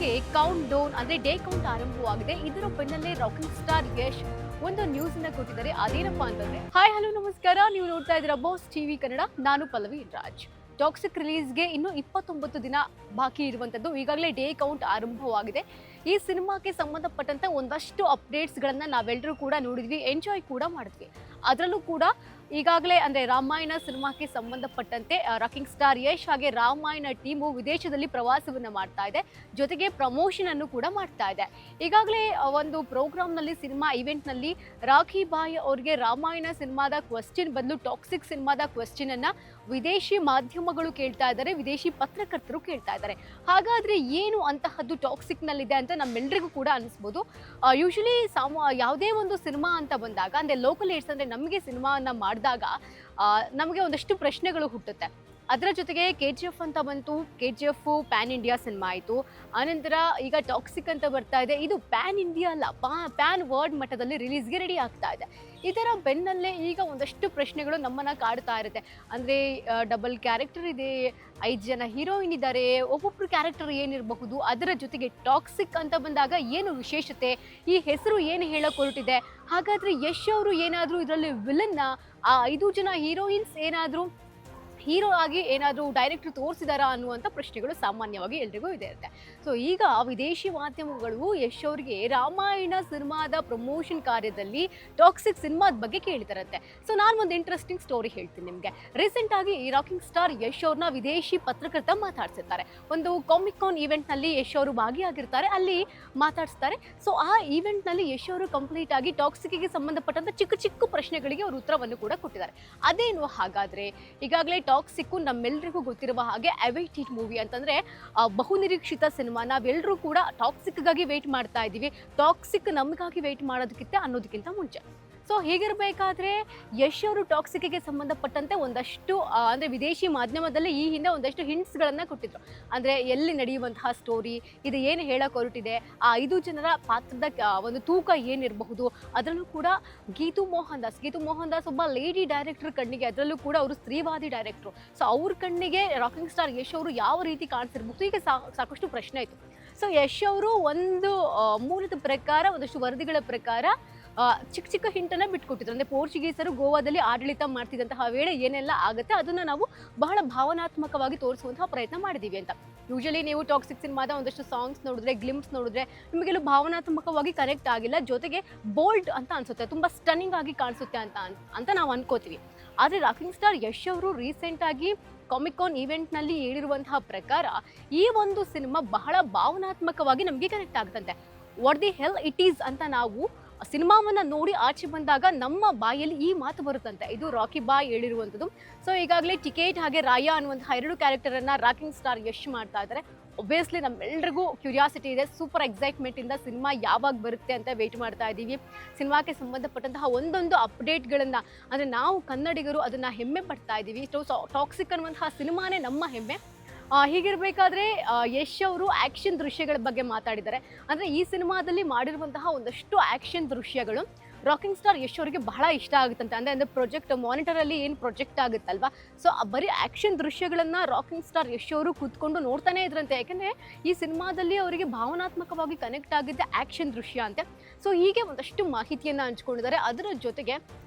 ರಿಲೀಸ್ಗೆ count down ಅಂದ್ರೆ day count ಆರಂಭವಾಗಿದೆ. ಇದರ ಬೆನ್ನಲ್ಲೇ ರಾಕಿಂಗ್ ಸ್ಟಾರ್ ಯಶ್ ಒಂದು ನ್ಯೂಸ್ ಅನ್ನ ಕೊಟ್ಟಿದ್ದಾರೆ. ಅದೇನಪ್ಪಾ ಅಂತಂದ್ರೆ, ಹಾಯ್ ಹಲೋ ನಮಸ್ಕಾರ, ನೀವು ನೋಡ್ತಾ ಇದ್ದೀರಾ ಬಾಸ್ ಟಿವಿ ಕನ್ನಡ. ನಾನು ಪಲ್ಲವಿ ರಾಜ್. ಟಾಕ್ಸಿಕ್ ರಿಲೀಸ್ಗೆ ಇನ್ನು 29 ದಿನ ಬಾಕಿ ಇರುವಂತದ್ದು. ಈಗಾಗಲೇ ಡೇ ಕೌಂಟ್ ಆರಂಭವಾಗಿದೆ. ಈ ಸಿನಿಮಾಕ್ಕೆ ಸಂಬಂಧಪಟ್ಟಂತೆ ಒಂದಷ್ಟು ಅಪ್ಡೇಟ್ಸ್ಗಳನ್ನ ನಾವೆಲ್ಲರೂ ಕೂಡ ನೋಡಿದ್ವಿ, ಎಂಜಾಯ್ ಕೂಡ ಮಾಡಿದ್ವಿ. ಅದರಲ್ಲೂ ಕೂಡ ಈಗಾಗಲೇ ಅಂದ್ರೆ ರಾಮಾಯಣ ಸಿನಿಮಾಕ್ಕೆ ಸಂಬಂಧಪಟ್ಟಂತೆ ರಾಕಿಂಗ್ ಸ್ಟಾರ್ ಯಶ್ ಹಾಗೆ ರಾಮಾಯಣ ಟೀಮು ವಿದೇಶದಲ್ಲಿ ಪ್ರವಾಸವನ್ನ ಮಾಡ್ತಾ ಇದೆ, ಜೊತೆಗೆ ಪ್ರಮೋಷನ್ ಅನ್ನು ಕೂಡ ಮಾಡ್ತಾ ಇದೆ. ಈಗಾಗಲೇ ಒಂದು ಪ್ರೋಗ್ರಾಮ್ನಲ್ಲಿ, ಸಿನಿಮಾ ಇವೆಂಟ್ನಲ್ಲಿ ರಾಖಿ ಬಾಯ್ ಅವ್ರಿಗೆ ರಾಮಾಯಣ ಸಿನಿಮಾದ ಕ್ವೆಶ್ಚನ್ ಬದಲು ಟಾಕ್ಸಿಕ್ ಸಿನಿಮಾದ ಕ್ವೆಶ್ಚನ್ ಅನ್ನ ವಿದೇಶಿ ಮಾಧ್ಯಮಗಳು ಕೇಳ್ತಾ ಇದ್ದಾರೆ, ವಿದೇಶಿ ಪತ್ರಕರ್ತರು ಕೇಳ್ತಾ ಇದ್ದಾರೆ. ಹಾಗಾದ್ರೆ ಏನು ಅಂತಹದ್ದು ಟಾಕ್ಸಿಕ್ ನಲ್ಲಿದೆ ಅಂತ ನಮ್ಮೆಲ್ಲರಿಗೂ ಕೂಡ ಅನಿಸ್ಬೋದು. ಯೂಶಲಿ ಯಾವುದೇ ಒಂದು ಸಿನಿಮಾ ಅಂತ ಬಂದಾಗ, ಅಂದ್ರೆ ಲೋಕಲ್ ಏಡ್ಸ್ ಅಂದ್ರೆ ನಮಗೆ ಸಿನಿಮಾವನ್ನ ಮಾಡಿದಾಗ ನಮಗೆ ಒಂದಷ್ಟು ಪ್ರಶ್ನೆಗಳು ಹುಟ್ಟುತ್ತೆ. ಅದರ ಜೊತೆಗೆ KGF ಅಂತ ಬಂತು, KGF ಪ್ಯಾನ್ ಇಂಡಿಯಾ ಸಿನಿಮಾ ಆಯಿತು. ಆನಂತರ ಈಗ ಟಾಕ್ಸಿಕ್ ಅಂತ ಬರ್ತಾ ಇದೆ. ಇದು ಪ್ಯಾನ್ ಇಂಡಿಯಾ ಅಲ್ಲ, ಪ್ಯಾನ್ ವರ್ಲ್ಡ್ ಮಟ್ಟದಲ್ಲಿ ರಿಲೀಸ್ಗೆ ರೆಡಿ ಆಗ್ತಾ ಇದೆ. ಇದರ ಬೆನ್ನಲ್ಲೇ ಈಗ ಒಂದಷ್ಟು ಪ್ರಶ್ನೆಗಳು ನಮ್ಮನ್ನ ಕಾಡ್ತಾ ಇರುತ್ತೆ. ಅಂದರೆ ಡಬಲ್ ಕ್ಯಾರೆಕ್ಟರ್ ಇದೆ, 5 ಜನ ಹೀರೋಯಿನ್ ಇದ್ದಾರೆ, ಒಬ್ಬೊಬ್ರು ಕ್ಯಾರೆಕ್ಟರ್ ಏನಿರಬಹುದು, ಅದರ ಜೊತೆಗೆ ಟಾಕ್ಸಿಕ್ ಅಂತ ಬಂದಾಗ ಏನು ವಿಶೇಷತೆ, ಈ ಹೆಸರು ಏನು ಹೇಳಕ್ ಹೊರಟಿದೆ, ಹಾಗಾದ್ರೆ ಯಶ್ ಅವರು ಏನಾದರೂ ಇದರಲ್ಲಿ ವಿಲನ್ನ, ಆ 5 ಜನ ಹೀರೋಯಿನ್ಸ್ ಏನಾದರೂ ಹೀರೋ ಆಗಿ ಏನಾದರೂ ಡೈರೆಕ್ಟರ್ ತೋರಿಸಿದಾರಾ ಅನ್ನುವಂಥ ಪ್ರಶ್ನೆಗಳು ಸಾಮಾನ್ಯವಾಗಿ ಎಲ್ರಿಗೂ ಇದೆ ಇರುತ್ತೆ. ಸೊ ಈಗ ವಿದೇಶಿ ಮಾಧ್ಯಮಗಳು ಯಶ್ ಅವರಿಗೆ ರಾಮಾಯಣ ಸಿನಿಮಾದ ಪ್ರಮೋಷನ್ ಕಾರ್ಯದಲ್ಲಿ ಟಾಕ್ಸಿಕ್ ಸಿನಿಮಾದ ಬಗ್ಗೆ ಕೇಳಿದಾರಂತೆ. ಸೊ ನಾನು ಒಂದು ಇಂಟ್ರೆಸ್ಟಿಂಗ್ ಸ್ಟೋರಿ ಹೇಳ್ತೀನಿ ನಿಮಗೆ. ರೀಸೆಂಟ್ ಆಗಿ ಈ ರಾಕಿಂಗ್ ಸ್ಟಾರ್ ಯಶ್ ಅವ್ರನ್ನ ವಿದೇಶಿ ಪತ್ರಕರ್ತ ಮಾತಾಡ್ಸಿರ್ತಾರೆ. ಒಂದು ಕಾಮಿಕ್ ಕಾನ್ ಈವೆಂಟ್ನಲ್ಲಿ ಯಶ್ ಅವರು ಭಾಗಿಯಾಗಿರ್ತಾರೆ, ಅಲ್ಲಿ ಮಾತಾಡಿಸ್ತಾರೆ. ಸೊ ಆ ಈವೆಂಟ್ನಲ್ಲಿ ಯಶ್ ಅವರು ಕಂಪ್ಲೀಟ್ ಆಗಿ ಟಾಕ್ಸಿಕ್ಗೆ ಸಂಬಂಧಪಟ್ಟಂತ ಚಿಕ್ಕ ಚಿಕ್ಕ ಪ್ರಶ್ನೆಗಳಿಗೆ ಅವರು ಉತ್ತರವನ್ನು ಕೂಡ ಕೊಟ್ಟಿದ್ದಾರೆ. ಅದೇನು ಹಾಗಾದ್ರೆ? ಈಗಾಗಲೇ ಟಾಕ್ಸಿಕ್ಕು ನಮ್ಮೆಲ್ಲರಿಗೂ ಗೊತ್ತಿರುವ ಹಾಗೆ ಅವೈಟೆಡ್ ಮೂವಿ ಅಂತಂದ್ರೆ ಬಹುನಿರೀಕ್ಷಿತ ಸಿನಿಮಾ. ನಾವೆಲ್ಲರೂ ಕೂಡ ಟಾಕ್ಸಿಕ್ಗಾಗಿ ವೇಟ್ ಮಾಡ್ತಾ ಇದ್ದೀವಿ. ಟಾಕ್ಸಿಕ್ ನಮಗಾಗಿ ವೇಟ್ ಅನ್ನೋದಕ್ಕಿಂತ ಮುಂಚೆ. ಸೊ ಹೀಗಿರಬೇಕಾದ್ರೆ ಯಶ್ ಅವರು ಟಾಕ್ಸಿಕ್ಗೆ ಸಂಬಂಧಪಟ್ಟಂತೆ ಒಂದಷ್ಟು ಅಂದರೆ ವಿದೇಶಿ ಮಾಧ್ಯಮದಲ್ಲಿ ಈ ಹಿಂದೆ ಒಂದಷ್ಟು ಹಿಂಟ್ಸ್ಗಳನ್ನು ಕೊಟ್ಟಿದ್ರು. ಅಂದರೆ ಎಲ್ಲಿ ನಡೆಯುವಂತಹ ಸ್ಟೋರಿ, ಇದು ಏನು ಹೇಳಕ್ಕೆ ಹೊರಟಿದೆ, ಆ 5 ಜನರ ಪಾತ್ರದ ಒಂದು ತೂಕ ಏನಿರಬಹುದು. ಅದರಲ್ಲೂ ಕೂಡ ಗೀತು ಮೋಹನ್ ದಾಸ್ ಒಬ್ಬ ಲೇಡಿ ಡೈರೆಕ್ಟರ್ ಕಣ್ಣಿಗೆ, ಅದರಲ್ಲೂ ಕೂಡ ಅವರು ಸ್ತ್ರೀವಾದಿ ಡೈರೆಕ್ಟ್ರು. ಸೊ ಅವ್ರ ಕಣ್ಣಿಗೆ ರಾಕಿಂಗ್ ಸ್ಟಾರ್ ಯಶ್ ಅವರು ಯಾವ ರೀತಿ ಕಾಣಿಸಿರ್ಬಹುದು, ಈಗ ಸಾಕಷ್ಟು ಪ್ರಶ್ನೆ ಆಯಿತು. ಸೊ ಯಶ್ ಅವರು ಒಂದು ಮೂಲದ ಪ್ರಕಾರ, ಒಂದಷ್ಟು ವರದಿಗಳ ಪ್ರಕಾರ ಚಿಕ್ಕ ಚಿಕ್ಕ ಹಿಂಟನ್ನು ಬಿಟ್ಕೊಟ್ಟಿದ್ರು. ಅಂದರೆ ಪೋರ್ಚುಗೀಸರು ಗೋವಾದಲ್ಲಿ ಆಡಳಿತ ಮಾಡ್ತಿದ್ದಂತಹ ವೇಳೆ ಏನೆಲ್ಲ ಆಗುತ್ತೆ ಅದನ್ನು ನಾವು ಬಹಳ ಭಾವನಾತ್ಮಕವಾಗಿ ತೋರಿಸುವಂತಹ ಪ್ರಯತ್ನ ಮಾಡಿದ್ದೀವಿ ಅಂತ. ಯೂಶಲಿ ನೀವು ಟಾಕ್ಸಿಕ್ ಸಿನಿಮಾದ ಒಂದಷ್ಟು ಸಾಂಗ್ಸ್ ನೋಡಿದ್ರೆ, ಗ್ಲಿಮ್ಸ್ ನೋಡಿದ್ರೆ ನಿಮಗೆಲ್ಲ ಭಾವನಾತ್ಮಕವಾಗಿ ಕನೆಕ್ಟ್ ಆಗಿಲ್ಲ, ಜೊತೆಗೆ ಬೋಲ್ಡ್ ಅಂತ ಅನಿಸುತ್ತೆ, ತುಂಬ ಸ್ಟನ್ನಿಂಗ್ ಆಗಿ ಕಾಣಿಸುತ್ತೆ ಅಂತ ನಾವು ಅನ್ಕೋತೀವಿ. ಆದರೆ ರಾಕಿಂಗ್ ಸ್ಟಾರ್ ಯಶ್ ಅವರು ರೀಸೆಂಟಾಗಿ ಕಾಮಿಕ್ ಕಾನ್ ಈವೆಂಟ್ನಲ್ಲಿ ಹೇಳಿರುವಂತಹ ಪ್ರಕಾರ ಈ ಒಂದು ಸಿನಿಮಾ ಬಹಳ ಭಾವನಾತ್ಮಕವಾಗಿ ನಮಗೆ ಕನೆಕ್ಟ್ ಆಗುತ್ತಂತೆ. What the hell it is ಅಂತ ನಾವು ಸಿನಿಮಾವನ್ನ ನೋಡಿ ಆಚೆ ಬಂದಾಗ ನಮ್ಮ ಬಾಯಲ್ಲಿ ಈ ಮಾತು ಬರುತ್ತಂತೆ. ಇದು ರಾಕಿ ಬಾಯ್ ಹೇಳಿರುವಂಥದ್ದು. ಸೊ ಈಗಾಗಲೇ ಟಿಕೆಟ್ ಹಾಗೆ ರಾಯಾ ಅನ್ನುವಂತಹ 2 ಕ್ಯಾರೆಕ್ಟರನ್ನು ರಾಕಿಂಗ್ ಸ್ಟಾರ್ ಯಶ್ ಮಾಡ್ತಾ ಇದ್ದಾರೆ. ಒಬ್ವಿಯಸ್ಲಿ ನಮ್ಮೆಲ್ಲರಿಗೂ ಕ್ಯೂರಿಯಾಸಿಟಿ ಇದೆ, ಸೂಪರ್ ಎಕ್ಸೈಟ್ಮೆಂಟಿಂದ ಸಿನಿಮಾ ಯಾವಾಗ ಬರುತ್ತೆ ಅಂತ ವೆಯ್ಟ್ ಮಾಡ್ತಾ ಇದ್ದೀವಿ. ಸಿನಿಮಾಕ್ಕೆ ಸಂಬಂಧಪಟ್ಟಂತಹ ಒಂದೊಂದು ಅಪ್ಡೇಟ್ಗಳನ್ನು, ಅಂದರೆ ನಾವು ಕನ್ನಡಿಗರು ಅದನ್ನು ಹೆಮ್ಮೆ ಪಡ್ತಾ ಇದ್ದೀವಿ. ಟಾಕ್ಸಿಕ್ ಅನ್ನುವಂತಹ ಸಿನಿಮಾನೇ ನಮ್ಮ ಹೆಮ್ಮೆ. ಹೀಗಿರಬೇಕಾದ್ರೆ ಯಶ್ ಅವರು ಆ್ಯಕ್ಷನ್ ದೃಶ್ಯಗಳ ಬಗ್ಗೆ ಮಾತಾಡಿದ್ದಾರೆ. ಅಂದರೆ ಈ ಸಿನಿಮಾದಲ್ಲಿ ಮಾಡಿರುವಂತಹ ಒಂದಷ್ಟು ಆ್ಯಕ್ಷನ್ ದೃಶ್ಯಗಳು ರಾಕಿಂಗ್ ಸ್ಟಾರ್ ಯಶ್ ಅವರಿಗೆ ಬಹಳ ಇಷ್ಟ ಆಗುತ್ತಂತೆ. ಅಂದರೆ ಪ್ರೊಜೆಕ್ಟ್ ಮಾನಿಟರಲ್ಲಿ ಏನು ಪ್ರೊಜೆಕ್ಟ್ ಆಗುತ್ತಲ್ವಾ, ಸೊ ಬರೀ ಆ್ಯಕ್ಷನ್ ದೃಶ್ಯಗಳನ್ನು ರಾಕಿಂಗ್ ಸ್ಟಾರ್ ಯಶ್ ಅವರು ಕೂತ್ಕೊಂಡು ನೋಡ್ತಾನೆ ಇದ್ರಂತೆ. ಯಾಕೆಂದರೆ ಈ ಸಿನಿಮಾದಲ್ಲಿ ಅವರಿಗೆ ಭಾವನಾತ್ಮಕವಾಗಿ ಕನೆಕ್ಟ್ ಆಗಿದ್ದೆ ಆ್ಯಕ್ಷನ್ ದೃಶ್ಯ ಅಂತೆ. ಸೊ ಹೀಗೆ ಒಂದಷ್ಟು ಮಾಹಿತಿಯನ್ನು ಹಂಚ್ಕೊಂಡಿದ್ದಾರೆ. ಅದರ ಜೊತೆಗೆ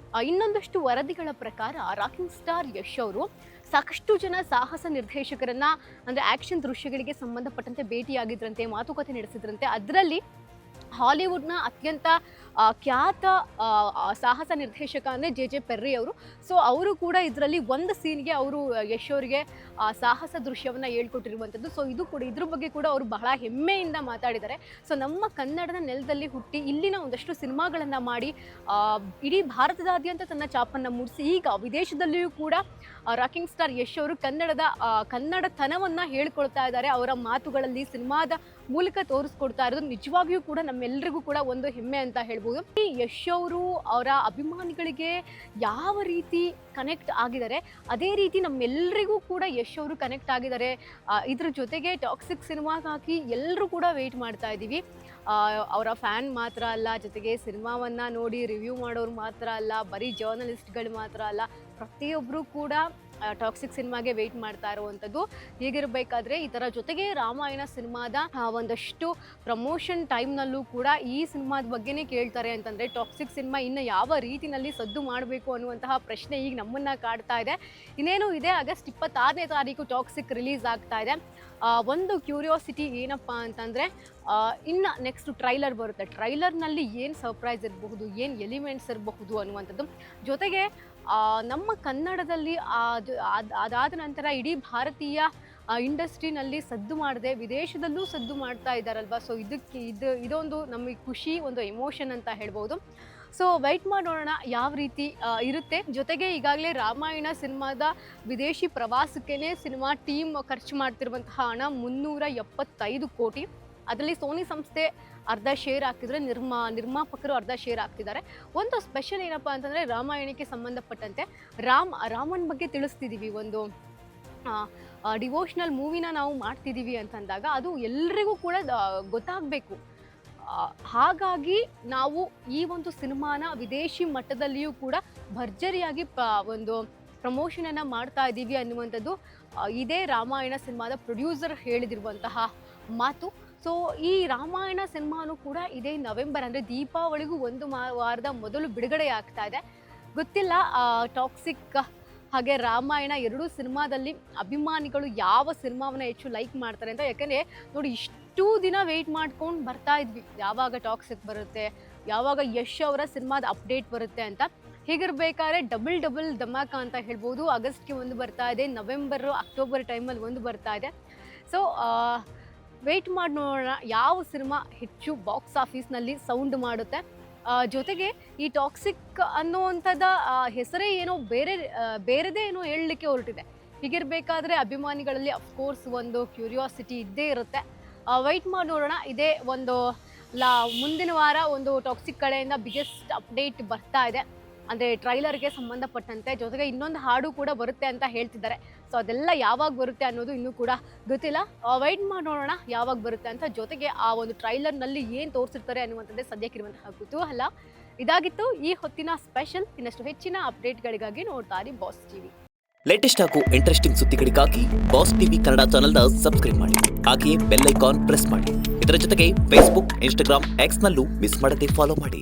ಇನ್ನೊಂದಷ್ಟು ವರದಿಗಳ ಪ್ರಕಾರ ರಾಕಿಂಗ್ ಸ್ಟಾರ್ ಯಶ್ ಅವರು ಸಾಕಷ್ಟು ಜನ ಸಾಹಸ ನಿರ್ದೇಶಕರನ್ನ, ಅಂದರೆ ಆ್ಯಕ್ಷನ್ ದೃಶ್ಯಗಳಿಗೆ ಸಂಬಂಧಪಟ್ಟಂತೆ ಭೇಟಿಯಾಗಿದ್ರಂತೆ, ಮಾತುಕತೆ ನಡೆಸಿದ್ರಂತೆ. ಅದರಲ್ಲಿ ಹಾಲಿವುಡ್ನ ಅತ್ಯಂತ ಖ್ಯಾತ ಸಾಹಸ ನಿರ್ದೇಶಕ ಅಂದರೆ JJ ಪೆರ್ರಿ ಅವರು. ಸೊ ಅವರು ಕೂಡ ಇದರಲ್ಲಿ ಒಂದು ಸೀನ್ಗೆ ಅವರು ಯಶ್ ಅವರಿಗೆ ಸಾಹಸ ದೃಶ್ಯವನ್ನು ಹೇಳ್ಕೊಟ್ಟಿರುವಂಥದ್ದು. ಸೊ ಇದು ಕೂಡ, ಇದ್ರ ಬಗ್ಗೆ ಕೂಡ ಅವರು ಬಹಳ ಹೆಮ್ಮೆಯಿಂದ ಮಾತಾಡಿದ್ದಾರೆ. ಸೊ ನಮ್ಮ ಕನ್ನಡದ ನೆಲದಲ್ಲಿ ಹುಟ್ಟಿ ಇಲ್ಲಿನ ಒಂದಷ್ಟು ಸಿನಿಮಾಗಳನ್ನು ಮಾಡಿ ಇಡೀ ಭಾರತದಾದ್ಯಂತ ತನ್ನ ಛಾಪನ್ನು ಮೂಡಿಸಿ ಈಗ ವಿದೇಶದಲ್ಲಿಯೂ ಕೂಡ ರಾಕಿಂಗ್ ಸ್ಟಾರ್ ಯಶ್ ಅವರು ಕನ್ನಡತನವನ್ನು ಹೇಳ್ಕೊಳ್ತಾ ಇದ್ದಾರೆ. ಅವರ ಮಾತುಗಳಲ್ಲಿ, ಸಿನಿಮಾದ ಮೂಲಕ ತೋರಿಸ್ಕೊಡ್ತಾ ಇರೋದು ನಿಜವಾಗಿಯೂ ಕೂಡ ನಮ್ಮೆಲ್ಲರಿಗೂ ಕೂಡ ಒಂದು ಹೆಮ್ಮೆ ಅಂತ ಹೇಳ್ಬೋದು. ಈ ಯಶ್ ಅವರು ಅವರ ಅಭಿಮಾನಿಗಳಿಗೆ ಯಾವ ರೀತಿ ಕನೆಕ್ಟ್ ಆಗಿದ್ದಾರೆ, ಅದೇ ರೀತಿ ನಮ್ಮೆಲ್ಲರಿಗೂ ಕೂಡ ಯಶ್ ಅವರು ಕನೆಕ್ಟ್ ಆಗಿದ್ದಾರೆ. ಇದ್ರ ಜೊತೆಗೆ ಟಾಕ್ಸಿಕ್ ಸಿನಿಮಾಗಾಗಿ ಎಲ್ಲರೂ ಕೂಡ ವೆಯ್ಟ್ ಮಾಡ್ತಾ ಇದ್ದೀವಿ. ಅವರ ಫ್ಯಾನ್ ಮಾತ್ರ ಅಲ್ಲ, ಜೊತೆಗೆ ಸಿನಿಮಾವನ್ನು ನೋಡಿ ರಿವ್ಯೂ ಮಾಡೋರು ಮಾತ್ರ ಅಲ್ಲ, ಬರೀ ಜರ್ನಲಿಸ್ಟ್ಗಳು ಮಾತ್ರ ಅಲ್ಲ, ಪ್ರತಿಯೊಬ್ಬರು ಕೂಡ ಟಾಕ್ಸಿಕ್ ಸಿನಿಮಾಗೆ ವೆಯ್ಟ್ ಮಾಡ್ತಾ ಇರುವಂಥದ್ದು. ಹೀಗಿರಬೇಕಾದ್ರೆ ಇದರ ಜೊತೆಗೆ ರಾಮಾಯಣ ಸಿನಿಮಾದ ಒಂದಷ್ಟು ಪ್ರಮೋಷನ್ ಟೈಮ್ನಲ್ಲೂ ಕೂಡ ಈ ಸಿನಿಮಾದ ಬಗ್ಗೆನೇ ಕೇಳ್ತಾರೆ ಅಂತಂದರೆ ಟಾಕ್ಸಿಕ್ ಸಿನಿಮಾ ಇನ್ನು ಯಾವ ರೀತಿಯಲ್ಲಿ ಸದ್ದು ಮಾಡಬೇಕು ಅನ್ನುವಂತಹ ಪ್ರಶ್ನೆ ಈಗ ನಮ್ಮನ್ನು ಕಾಡ್ತಾ ಇದೆ. ಇನ್ನೇನು ಇದೆ, ಆಗಸ್ಟ್ 26ನೇ ತಾರೀಕು ಟಾಕ್ಸಿಕ್ ರಿಲೀಸ್ ಆಗ್ತಾ ಇದೆ. ಒಂದು ಕ್ಯೂರಿಯಾಸಿಟಿ ಏನಪ್ಪ ಅಂತಂದರೆ ಇನ್ನು ನೆಕ್ಸ್ಟ್ ಟ್ರೈಲರ್ ಬರುತ್ತೆ. ಟ್ರೈಲರ್ನಲ್ಲಿ ಏನು ಸರ್ಪ್ರೈಸ್ ಇರಬಹುದು, ಏನು ಎಲಿಮೆಂಟ್ಸ್ ಇರಬಹುದು ಅನ್ನುವಂಥದ್ದು. ಜೊತೆಗೆ ನಮ್ಮ ಕನ್ನಡದಲ್ಲಿ ಅದಾದ ನಂತರ ಇಡೀ ಭಾರತೀಯ ಇಂಡಸ್ಟ್ರಿನಲ್ಲಿ ಸದ್ದು ಮಾಡದೆ ವಿದೇಶದಲ್ಲೂ ಸದ್ದು ಮಾಡ್ತಾ ಇದ್ದಾರಲ್ವ. ಸೊ ಇದೊಂದು ನಮಗೆ ಖುಷಿ, ಒಂದು ಎಮೋಷನ್ ಅಂತ ಹೇಳ್ಬೋದು. ಸೊ ವೆಯ್ಟ್ ಮಾಡಿ ನೋಡೋಣ ಯಾವ ರೀತಿ ಇರುತ್ತೆ. ಜೊತೆಗೆ ಈಗಾಗಲೇ ರಾಮಾಯಣ ಸಿನಿಮಾದ ವಿದೇಶಿ ಪ್ರವಾಸಕ್ಕೇ ಸಿನಿಮಾ ಟೀಮ್ ಖರ್ಚು ಮಾಡ್ತಿರುವಂತಹ ಹಣ 375 ಕೋಟಿ. ಅದರಲ್ಲಿ ಸೋನಿ ಸಂಸ್ಥೆ ಅರ್ಧ ಶೇರ್ ಹಾಕಿದ್ರೆ ನಿರ್ಮಾಪಕರು ಅರ್ಧ ಶೇರ್ ಹಾಕ್ತಿದ್ದಾರೆ. ಒಂದು ಸ್ಪೆಷಲ್ ಏನಪ್ಪ ಅಂತಂದರೆ ರಾಮಾಯಣಕ್ಕೆ ಸಂಬಂಧಪಟ್ಟಂತೆ ರಾಮನ ಬಗ್ಗೆ ತಿಳಿಸ್ತಿದ್ದೀವಿ, ಒಂದು ಡಿವೋಷ್ನಲ್ ಮೂವಿನ ನಾವು ಮಾಡ್ತಿದ್ದೀವಿ ಅಂತಂದಾಗ ಅದು ಎಲ್ರಿಗೂ ಕೂಡ ಗೊತ್ತಾಗಬೇಕು. ಹಾಗಾಗಿ ನಾವು ಈ ಒಂದು ಸಿನಿಮಾನ ವಿದೇಶಿ ಮಟ್ಟದಲ್ಲಿಯೂ ಕೂಡ ಭರ್ಜರಿಯಾಗಿ ಒಂದು ಪ್ರಮೋಷನನ್ನು ಮಾಡ್ತಾ ಇದ್ದೀವಿ ಅನ್ನುವಂಥದ್ದು ಇದೇ ರಾಮಾಯಣ ಸಿನಿಮಾದ ಪ್ರೊಡ್ಯೂಸರ್ ಹೇಳಿದಿರುವಂತಹ ಮಾತು. ಸೊ ಈ ರಾಮಾಯಣ ಸಿನಿಮಾನು ಕೂಡ ಇದೇ ನವೆಂಬರ್ ಅಂದರೆ ದೀಪಾವಳಿಗೂ ಒಂದು ವಾರದ ಮೊದಲು ಬಿಡುಗಡೆ ಆಗ್ತಾ ಇದೆ. ಗೊತ್ತಿಲ್ಲ ಟಾಕ್ಸಿಕ್ ಹಾಗೆ ರಾಮಾಯಣ ಎರಡೂ ಸಿನಿಮಾದಲ್ಲಿ ಅಭಿಮಾನಿಗಳು ಯಾವ ಸಿನಿಮಾವನ್ನ ಹೆಚ್ಚು ಲೈಕ್ ಮಾಡ್ತಾರೆ ಅಂತ. ಯಾಕಂದರೆ ನೋಡಿ, ಇಷ್ಟೂ ದಿನ ವೆಯ್ಟ್ ಮಾಡ್ಕೊಂಡು ಬರ್ತಾ ಇದ್ವಿ, ಯಾವಾಗ ಟಾಕ್ಸಿಕ್ ಬರುತ್ತೆ, ಯಾವಾಗ ಯಶ್ ಅವರ ಸಿನಿಮಾದ ಅಪ್ಡೇಟ್ ಬರುತ್ತೆ ಅಂತ. ಹೀಗಿರ್ಬೇಕಾದ್ರೆ ಡಬಲ್ ಧಮಾಕ ಅಂತ ಹೇಳ್ಬೋದು. ಆಗಸ್ಟ್ಗೆ ಒಂದು ಬರ್ತಾ ಇದೆ, ಅಕ್ಟೋಬರ್ ಟೈಮಲ್ಲಿ ಒಂದು ಬರ್ತಾ ಇದೆ. ಸೊ ವೆಯ್ಟ್ ಮಾಡಿ ನೋಡೋಣ ಯಾವ ಸಿನಿಮಾ ಹೆಚ್ಚು ಬಾಕ್ಸ್ ಆಫೀಸ್ನಲ್ಲಿ ಸೌಂಡ್ ಮಾಡುತ್ತೆ. ಜೊತೆಗೆ ಈ ಟಾಕ್ಸಿಕ್ ಅನ್ನುವಂಥದ್ದು ಹೆಸರೇ ಏನೋ ಬೇರೆದೇ ಏನೋ ಹೇಳಲಿಕ್ಕೆ ಹೊರಟಿದೆ. ಹೀಗಿರಬೇಕಾದ್ರೆ ಅಭಿಮಾನಿಗಳಲ್ಲಿ ಅಫ್ಕೋರ್ಸ್ ಒಂದು ಕ್ಯೂರಿಯಾಸಿಟಿ ಇದ್ದೇ ಇರುತ್ತೆ. ವೆಯ್ಟ್ ಮಾಡಿ ನೋಡೋಣ. ಇದೇ ಒಂದು ಮುಂದಿನ ವಾರ ಒಂದು ಟಾಕ್ಸಿಕ್ ಕಡೆಯಿಂದ ಬಿಗ್ಗೆಸ್ಟ್ ಅಪ್ಡೇಟ್ ಬರ್ತಾ ಇದೆ, ಅಂದರೆ ಟ್ರೈಲರ್ಗೆ ಸಂಬಂಧಪಟ್ಟಂತೆ. ಜೊತೆಗೆ ಇನ್ನೊಂದು ಹಾಡು ಕೂಡ ಬರುತ್ತೆ ಅಂತ ಹೇಳ್ತಿದ್ದಾರೆ. ಸೊ ಅದೆಲ್ಲ ಯಾವಾಗ ಬರುತ್ತೆ ಅನ್ನೋದು ಇನ್ನೂ ಕೂಡ ಗೊತ್ತಿಲ್ಲ. ವೆಯ್ಟ್ ಮಾಡಿ ನೋಡೋಣ ಯಾವಾಗ ಬರುತ್ತೆ ಅಂತ. ಜೊತೆಗೆ ಆ ಒಂದು ಟ್ರೈಲರ್ನಲ್ಲಿ ಏನು ತೋರಿಸಿರ್ತಾರೆ ಅನ್ನುವಂಥದ್ದೇ ಸದ್ಯಕ್ಕಿರುವಂತಹ ಕುತೂಹಲ. ಇದಾಗಿತ್ತು ಈ ಹೊತ್ತಿನ ಸ್ಪೆಷಲ್. ಇನ್ನಷ್ಟು ಹೆಚ್ಚಿನ ಅಪ್ಡೇಟ್ಗಳಿಗಾಗಿ ನೋಡ್ತಾ ಇರಿ ಬಾಸ್ ಟಿವಿ. ಲೇಟೆಸ್ಟ್ ಹಾಗೂ ಇಂಟ್ರೆಸ್ಟಿಂಗ್ ಸುದ್ದಿಗಳಿಗಾಗಿ ಬಾಸ್ ಟಿವಿ ಕನ್ನಡ ಚಾನೆಲ್ನ ಸಬ್ಸ್ಕ್ರೈಬ್ ಮಾಡಿ. ಹಾಗೆಯೇ ಬೆಲ್ ಐಕಾನ್ ಪ್ರೆಸ್ ಮಾಡಿ. ಇದರ ಜೊತೆಗೆ ಫೇಸ್ಬುಕ್, ಇನ್ಸ್ಟಾಗ್ರಾಮ್, ಎಕ್ಸ್ನಲ್ಲೂ ಮಿಸ್ ಮಾಡದೆ ಫಾಲೋ ಮಾಡಿ.